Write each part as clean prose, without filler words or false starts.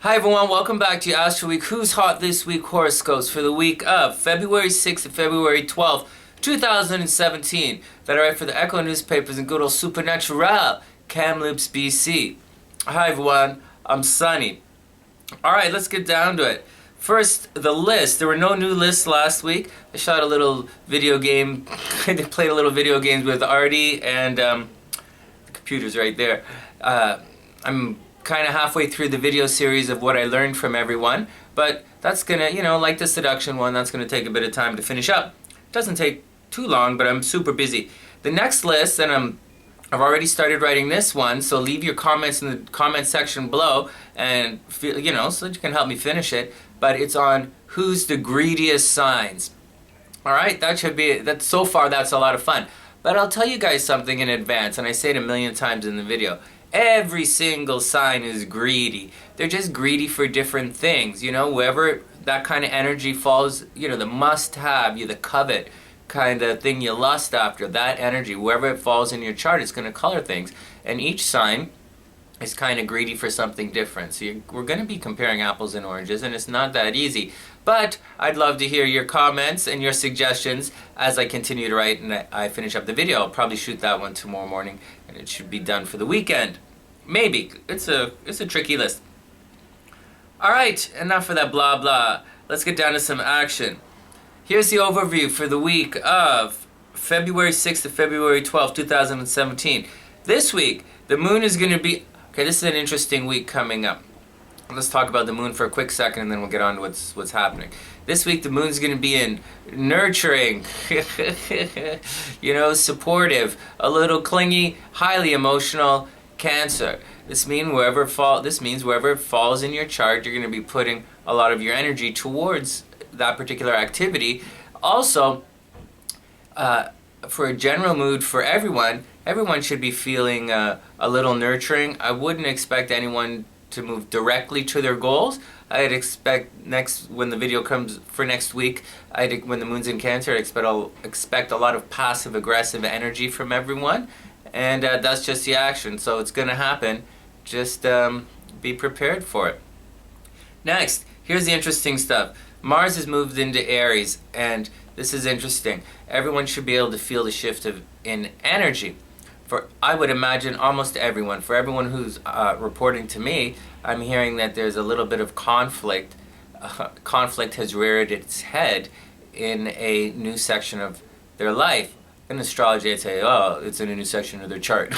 Hi everyone, welcome back to Astro Week Who's Hot This Week horoscopes for the week of February 6th to February 12th, 2017 that I write for the Echo newspapers in good old Supernatural, Kamloops, BC. Hi everyone, I'm Sonny. Alright, let's get down to it. First, the list. There were no new lists last week. I shot a little video game, I played a little video games with Artie and the computer's right there. I'm kind of halfway through the video series of what I learned from everyone, but that's gonna, like the Seduction one, that's gonna take a bit of time to finish up. It doesn't take too long, but I'm super busy. The next list, and I've already started writing this one, so leave your comments in the comment section below, and so that you can help me finish it. But it's on who's the greediest signs. All right, so far that's a lot of fun. But I'll tell you guys something in advance, and I say it a million times in the video. Every single sign is greedy. They're just greedy for different things. Wherever that kind of energy falls, the must-have, the covet kind of thing you lust after, that energy, wherever it falls in your chart, it's going to color things. And each sign is kind of greedy for something different. So we're going to be comparing apples and oranges, and it's not that easy. But I'd love to hear your comments and your suggestions as I continue to write and I finish up the video. I'll probably shoot that one tomorrow morning, and it should be done for the weekend. Maybe. It's a tricky list. Alright, enough of that blah blah. Let's get down to some action. Here's the overview for the week of February 6th to February 12th, 2017. This week, the moon is going to be... Okay, this is an interesting week coming up. Let's talk about the moon for a quick second and then we'll get on to what's happening. This week the moon's going to be in nurturing, supportive, a little clingy, highly emotional Cancer. This means wherever it falls in your chart, you're going to be putting a lot of your energy towards that particular activity. Also, for a general mood for everyone should be feeling a little nurturing. I wouldn't expect anyone to move directly to their goals. I'd expect when the video comes for next week, when the moon's in Cancer, I'd expect a lot of passive-aggressive energy from everyone, and that's just the action, so it's going to happen. Just be prepared for it. Next, here's the interesting stuff. Mars has moved into Aries, and this is interesting. Everyone should be able to feel the shift in energy. I would imagine almost everyone. For everyone who's reporting to me, I'm hearing that there's a little bit of conflict. Conflict has reared its head in a new section of their life. In astrology, I'd say, oh, it's in a new section of their chart.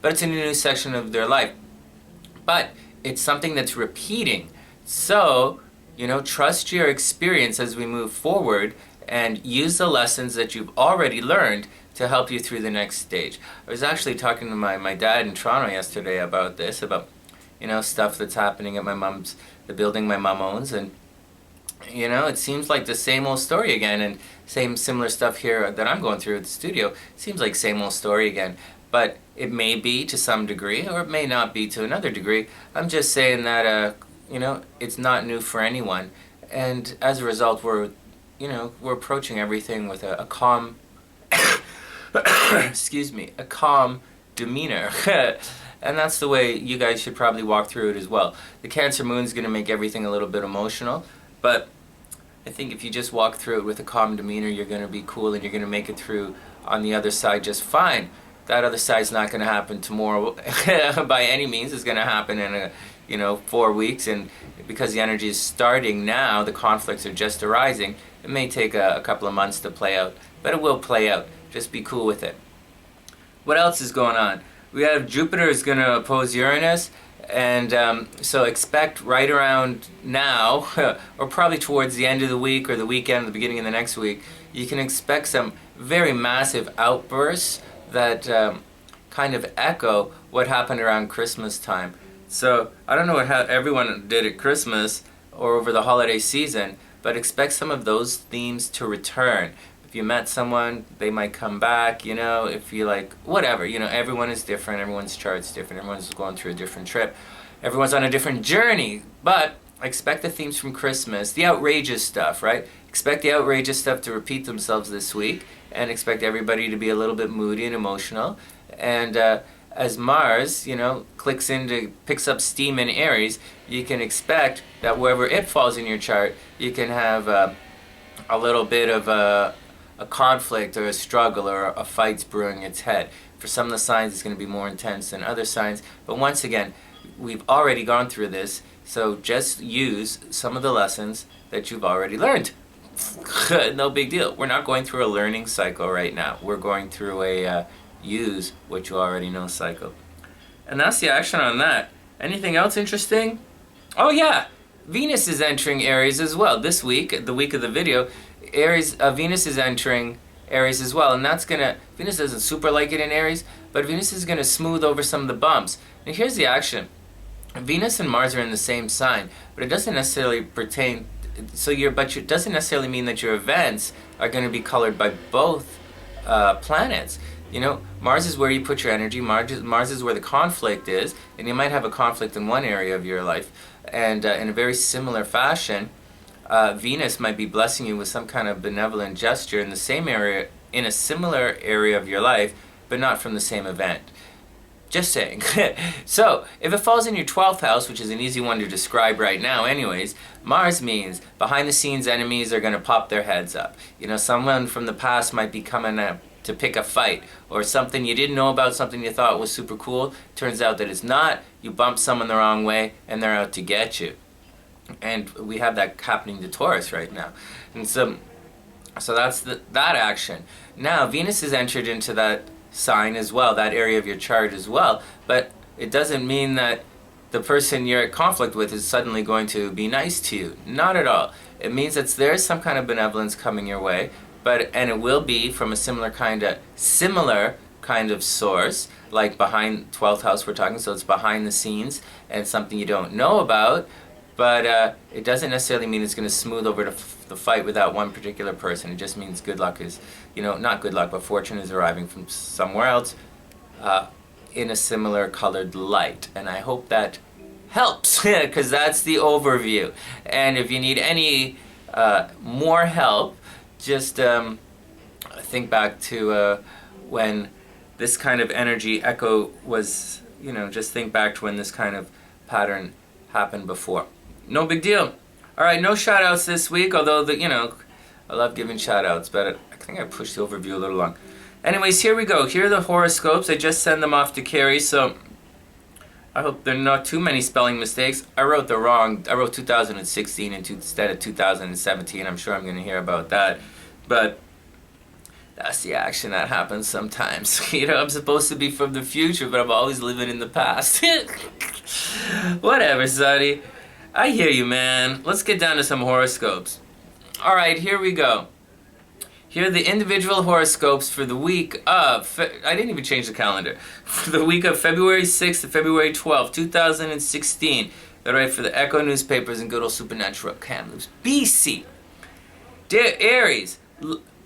But it's in a new section of their life. But it's something that's repeating. So, trust your experience as we move forward and use the lessons that you've already learned to help you through the next stage. I was actually talking to my dad in Toronto yesterday about this, about stuff that's happening at the building my mom owns, and it seems like the same old story again, and similar stuff here that I'm going through at the studio. It seems like same old story again, but it may be to some degree, or it may not be to another degree. I'm just saying that it's not new for anyone, and as a result, we're approaching everything with a calm a calm demeanor. And that's the way you guys should probably walk through it as well. The Cancer moon's going to make everything a little bit emotional, but I think if you just walk through it with a calm demeanor, you're going to be cool and you're going to make it through on the other side just fine. That other side's not going to happen tomorrow by any means. It's going to happen in 4 weeks, and because the energy is starting now, the conflicts are just arising. It may take a couple of months to play out, but it will play out. Just be cool with it. What else is going on? We have Jupiter is going to oppose Uranus, and so expect right around now, or probably towards the end of the week or the weekend, the beginning of the next week, you can expect some very massive outbursts that kind of echo what happened around Christmas time. So I don't know how everyone did at Christmas or over the holiday season, but expect some of those themes to return. If you met someone, they might come back, if you whatever, everyone is different, everyone's chart's different, everyone's going through a different trip, everyone's on a different journey, but expect the themes from Christmas, the outrageous stuff, right? Expect the outrageous stuff to repeat themselves this week, and expect everybody to be a little bit moody and emotional, and as Mars, picks up steam in Aries, you can expect that wherever it falls in your chart, you can have a little bit of a conflict or a struggle or a fight's brewing its head. For some of the signs, it's going to be more intense than other signs. But once again, we've already gone through this, so just use some of the lessons that you've already learned. No big deal. We're not going through a learning cycle right now. We're going through a use what you already know cycle. And that's the action on that. Anything else interesting? Oh yeah, Venus is entering Aries as well. This week, the week of the video, Venus is entering Aries as well, and Venus doesn't super like it in Aries, but Venus is going to smooth over some of the bumps. And here's the action. Venus and Mars are in the same sign, but it doesn't necessarily pertain, it doesn't necessarily mean that your events are going to be colored by both planets. Mars is where you put your energy, Mars is where the conflict is, and you might have a conflict in one area of your life, and in a very similar fashion, Venus might be blessing you with some kind of benevolent gesture in the same area, in a similar area of your life, but not from the same event. Just saying. So, if it falls in your 12th house, which is an easy one to describe right now anyways, Mars means behind the scenes enemies are going to pop their heads up. Someone from the past might be coming up to pick a fight, or something you didn't know about, something you thought was super cool, turns out that it's not, you bump someone the wrong way, and they're out to get you. And we have that happening to Taurus right now. And so that's that action. Now, Venus has entered into that sign as well, that area of your chart as well, but it doesn't mean that the person you're at conflict with is suddenly going to be nice to you. Not at all. It means that there is some kind of benevolence coming your way, and it will be from a similar kind of source, like behind 12th house we're talking, so it's behind the scenes and something you don't know about, but it doesn't necessarily mean it's going to smooth over the fight with that one particular person. It just means good luck is, not good luck, but fortune is arriving from somewhere else in a similar colored light. And I hope that helps, because that's the overview. And if you need any more help, just think back to when this kind of energy echo was, just think back to when this kind of pattern happened before. No big deal. All right, no shout-outs this week, although, I love giving shout-outs, but I think I pushed the overview a little long. Anyways, here we go. Here are the horoscopes. I just sent them off to Carrie, so I hope there are not too many spelling mistakes. I wrote 2016 instead of 2017. I'm sure I'm going to hear about that, but that's the action that happens sometimes. I'm supposed to be from the future, but I'm always living in the past. Whatever, Sonny. I hear you, man. Let's get down to some horoscopes. All right, here we go. Here are the individual horoscopes for the week of... I didn't even change the calendar. For the week of February 6th to February 12th, 2016. They're right for the Echo newspapers and good old supernatural camels. BC. Dear Aries...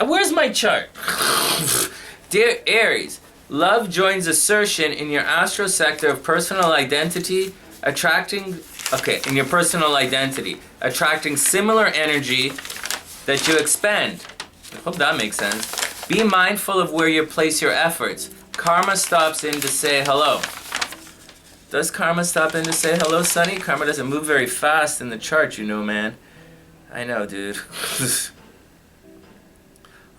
Where's my chart? Dear Aries, love joins assertion in your astro sector of personal identity, attracting similar energy that you expend. I hope that makes sense. Be mindful of where you place your efforts. Karma stops in to say hello. Does karma stop in to say hello, Sonny? Karma doesn't move very fast in the chart, man. I know, dude.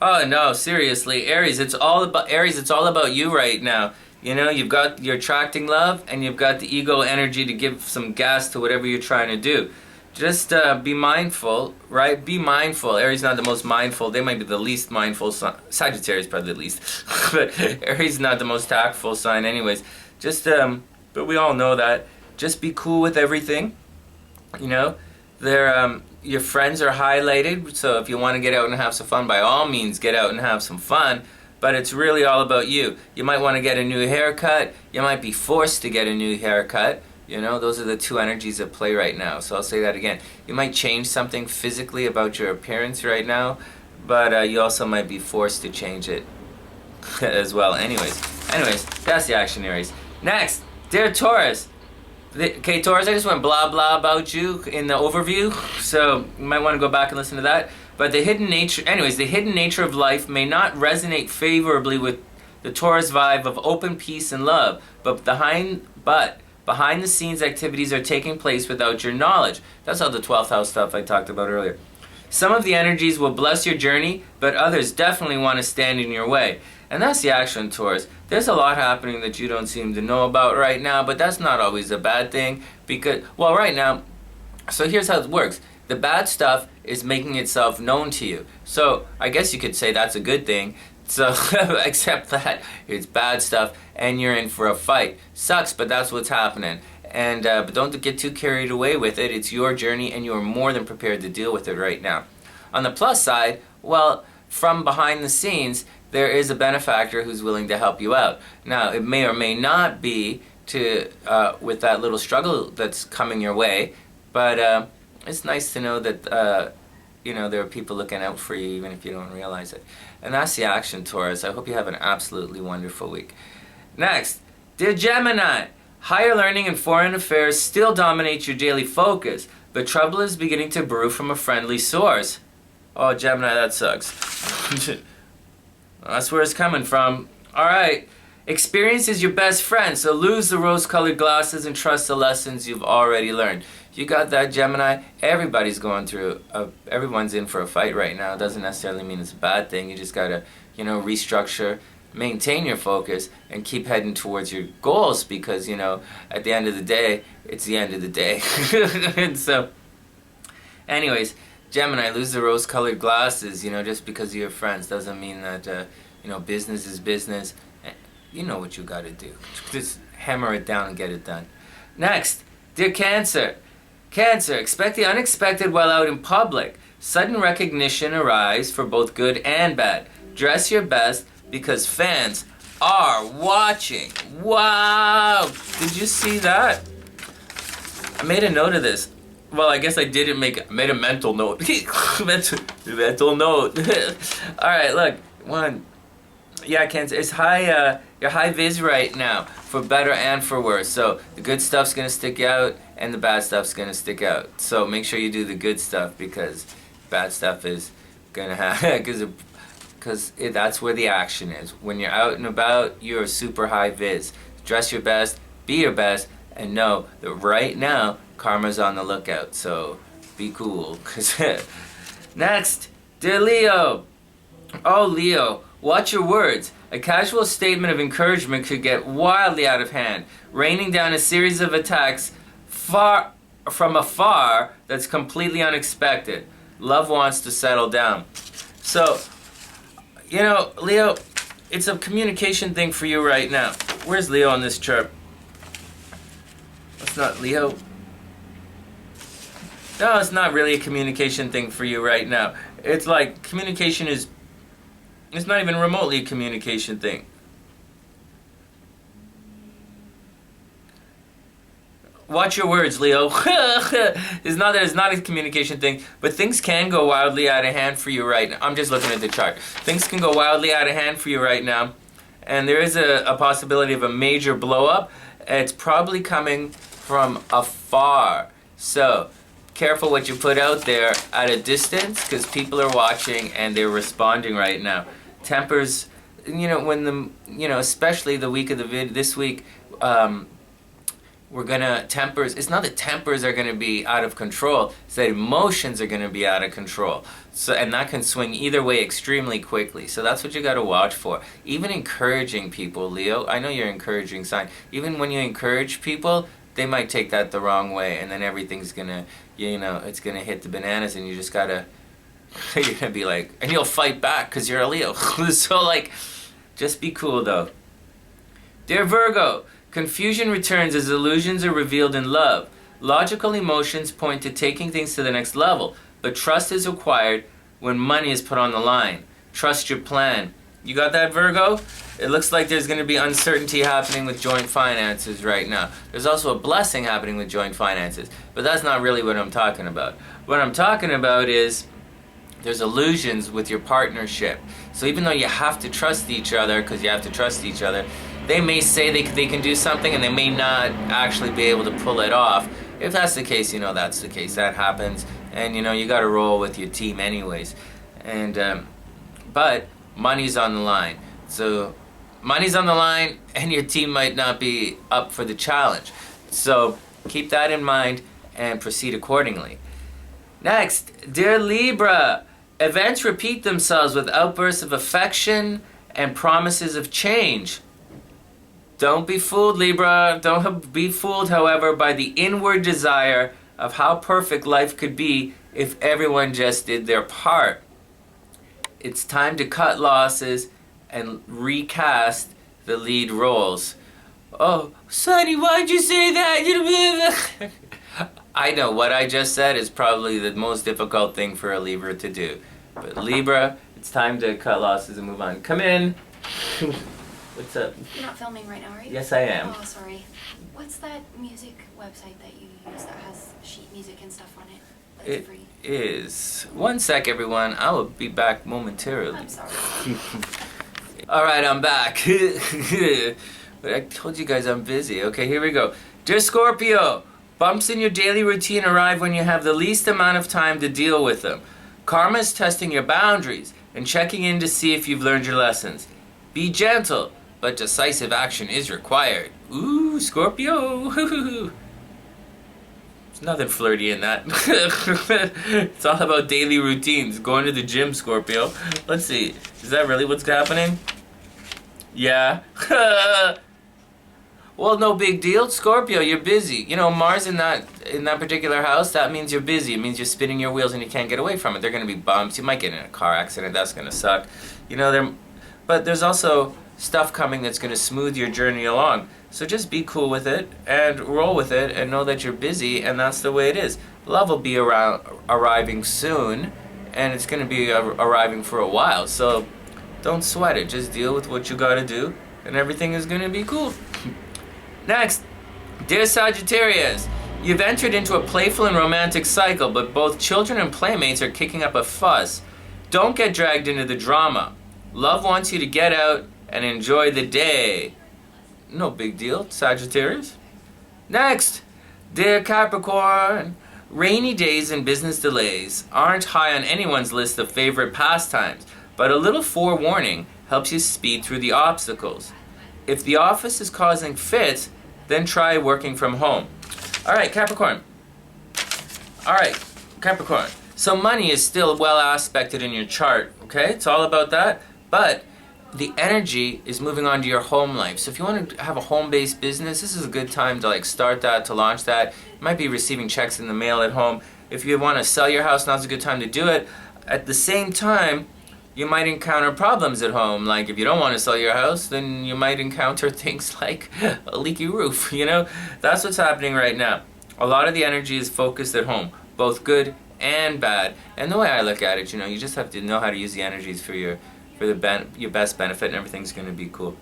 Oh no, seriously, Aries, it's all about you right now. You're attracting love, and you've got the ego energy to give some gas to whatever you're trying to do. Just be mindful, right? Be mindful. Aries is not the most mindful. They might be the least mindful sign. Sagittarius probably the least. But Aries is not the most tactful sign anyways. Just, but we all know that. Just be cool with everything. Your friends are highlighted, so if you want to get out and have some fun, by all means get out and have some fun, but it's really all about you. You might want to get a new haircut, you might be forced to get a new haircut, those are the two energies at play right now, so I'll say that again. You might change something physically about your appearance right now, but you also might be forced to change it as well. Anyways, that's the action, Aries. Next, dear Taurus. Okay, Taurus, I just went blah blah about you in the overview, so you might want to go back and listen to that. But the hidden nature of life may not resonate favorably with the Taurus vibe of open peace and love, but behind the scenes activities are taking place without your knowledge. That's all the 12th house stuff I talked about earlier. Some of the energies will bless your journey, but others definitely want to stand in your way. And that's the action, Taurus. There's a lot happening that you don't seem to know about right now, but that's not always a bad thing because, well, right now, so here's how it works. The bad stuff is making itself known to you. So I guess you could say that's a good thing. So, except that it's bad stuff and you're in for a fight. Sucks, but that's what's happening. And but don't get too carried away with it. It's your journey and you're more than prepared to deal with it right now. On the plus side, well, from behind the scenes, there is a benefactor who's willing to help you out. Now, it may or may not be to with that little struggle that's coming your way, but it's nice to know that you know, there are people looking out for you even if you don't realize it. And that's the action, Taurus. I hope you have an absolutely wonderful week. Next, dear Gemini, higher learning and foreign affairs still dominate your daily focus, but trouble is beginning to brew from a friendly source. Oh, Gemini, that sucks. That's where it's coming from. Alright, experience is your best friend, so lose the rose-colored glasses and trust the lessons you've already learned. You got that, Gemini? Everybody's going through, everyone's in for a fight right now. It doesn't necessarily mean it's a bad thing. You just gotta, you know, restructure, maintain your focus, and keep heading towards your goals because, you know, at the end of the day, it's the end of the day. And so, anyways, Gemini, lose the rose-colored glasses, you know, just because you're friends doesn't mean that, you know, business is business. You know what you gotta do. Just hammer it down and get it done. Next, dear Cancer. Cancer, expect the unexpected while out in public. Sudden recognition arrives for both good and bad. Dress your best because fans are watching. Wow! Did you see that? I made a note of this. Well, I guess I didn't made a mental note. mental note. Alright, look. One. Yeah, Cancer, it's high, you're high vis right now, for better and for worse. So the good stuff's gonna stick out, and the bad stuff's gonna stick out. So make sure you do the good stuff because bad stuff is gonna happen. Because that's where the action is. When you're out and about, you're super high vis. Dress your best, be your best, and know that right now karma's on the lookout. So be cool. Next, dear Leo. Oh, Leo. Watch your words. A casual statement of encouragement could get wildly out of hand, raining down a series of attacks far from afar that's completely unexpected. Love wants to settle down. So, you know, Leo, it's a communication thing for you right now. Where's Leo on this chart? That's not Leo. No, it's not really a communication thing for you right now. It's like communication is... It's not even remotely a communication thing. Watch your words, Leo. It's not that it's not a communication thing, but things can go wildly out of hand for you right now. I'm just looking at the chart. Things can go wildly out of hand for you right now, and there is a possibility of a major blow-up. It's probably coming from afar. So, careful what you put out there at a distance, because people are watching and they're responding right now. Tempers, you know, when the, you know, especially the week of the this week, we're gonna, tempers, it's not that tempers are gonna be out of control, it's that emotions are gonna be out of control. So, and that can swing either way extremely quickly. So that's what you gotta watch for. Even encouraging people, Leo, I know you're an encouraging sign. Even when you encourage people, they might take that the wrong way, and then everything's gonna, you know, it's gonna hit the bananas, and you just gotta, you're gonna be like, and you'll fight back because you're a Leo. So like, just be cool though. Dear Virgo, confusion returns as illusions are revealed in love. Logical emotions point to taking things to the next level, but trust is required when money is put on the line. Trust your plan. You got that, Virgo? It looks like there's going to be uncertainty happening with joint finances right now. There's also a blessing happening with joint finances, but that's not really what I'm talking about. What I'm talking about is there's illusions with your partnership. So even though you have to trust each other, because you have to trust each other, they may say they can do something and they may not actually be able to pull it off. If that's the case, you know that's the case. That happens. And you know, you got to roll with your team anyways. And but money's on the line. So money's on the line and your team might not be up for the challenge. So keep that in mind and proceed accordingly. Next, dear Libra, events repeat themselves with outbursts of affection and promises of change. Don't be fooled, Libra. Don't be fooled, however, by the inward desire of how perfect life could be if everyone just did their part. It's time to cut losses and recast the lead roles. Oh, Sonny, why'd you say that? I know what I just said is probably the most difficult thing for a Libra to do. But Libra, it's time to cut losses and move on. Come in. What's up? You're not filming right now, right? Yes, I am. Oh, sorry. What's that music website that you use that has sheet music and stuff on it? That's free. It is. One sec, everyone. I will be back momentarily. I'm sorry. All right, I'm back. But I told you guys I'm busy. Okay, here we go. Dear Scorpio, bumps in your daily routine arrive when you have the least amount of time to deal with them. Karma is testing your boundaries and checking in to see if you've learned your lessons. Be gentle, but decisive action is required. Ooh, Scorpio. There's nothing flirty in that. It's all about daily routines. Going to the gym, Scorpio. Let's see. Is that really what's happening? Yeah. Well, no big deal. Scorpio, you're busy. You know, Mars in that particular house, that means you're busy. It means you're spinning your wheels and you can't get away from it. There are going to be bumps. You might get in a car accident. That's going to suck. You know, but there's also stuff coming that's going to smooth your journey along. So just be cool with it and roll with it and know that you're busy and that's the way it is. Love will be arriving soon and it's going to be arriving for a while. So don't sweat it. Just deal with what you got to do and everything is going to be cool. Next, dear Sagittarius, you've entered into a playful and romantic cycle, but both children and playmates are kicking up a fuss. Don't get dragged into the drama. Love wants you to get out and enjoy the day. No big deal, Sagittarius. Next, dear Capricorn, rainy days and business delays aren't high on anyone's list of favorite pastimes, but a little forewarning helps you speed through the obstacles. If the office is causing fits, then try working from home. All right, Capricorn. So money is still well aspected in your chart, okay? It's all about that. But the energy is moving on to your home life. So if you want to have a home-based business, this is a good time to start that, to launch that. You might be receiving checks in the mail at home. If you want to sell your house, now's a good time to do it. At the same time, you might encounter problems at home. Like if you don't want to sell your house, then you might encounter things like a leaky roof, you know? That's what's happening right now. A lot of the energy is focused at home, both good and bad. And the way I look at it, you know, you just have to know how to use the energies for your best benefit and everything's going to be cool.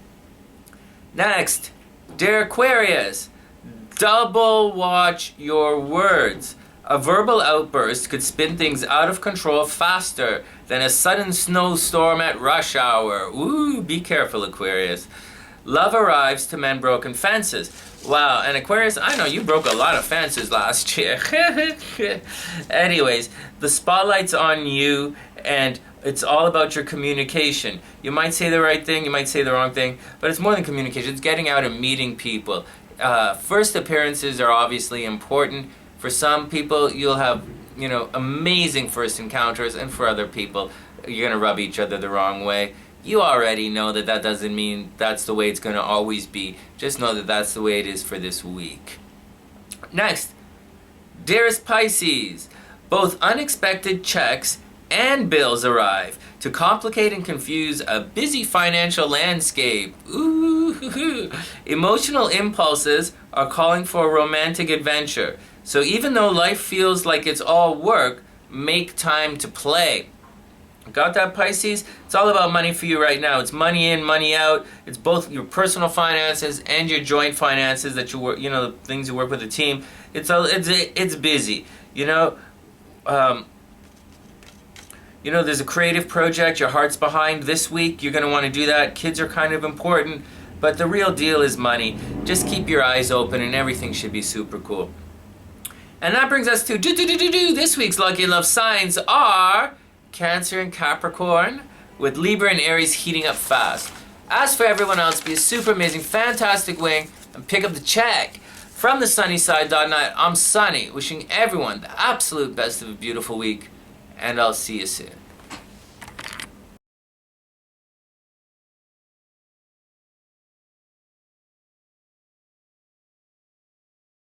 Next, dear Aquarius, double watch your words. A verbal outburst could spin things out of control faster than a sudden snowstorm at rush hour. Ooh, be careful, Aquarius. Love arrives to mend broken fences. Wow, and Aquarius, I know you broke a lot of fences last year. Anyways, the spotlight's on you and it's all about your communication. You might say the right thing, you might say the wrong thing, but it's more than communication. It's getting out and meeting people. First appearances are obviously important. For some people, you'll have, you know, amazing first encounters, and for other people, you're going to rub each other the wrong way. You already know that that doesn't mean that's the way it's going to always be. Just know that that's the way it is for this week. Next, dearest Pisces, both unexpected checks and bills arrive to complicate and confuse a busy financial landscape. Ooh, emotional impulses are calling for a romantic adventure. So even though life feels like it's all work, make time to play. Got that, Pisces? It's all about money for you right now. It's money in, money out. It's both your personal finances and your joint finances that you work, you know, the things you work with the team. It's busy, you know. You know, there's a creative project your heart's behind this week. You're going to want to do that. Kids are kind of important, but the real deal is money. Just keep your eyes open and everything should be super cool. And that brings us to this week's lucky love signs are Cancer and Capricorn, with Libra and Aries heating up fast. As for everyone else, be a super amazing, fantastic wing and pick up the check. From the sunnyside.net, I'm Sonny, wishing everyone the absolute best of a beautiful week, and I'll see you soon.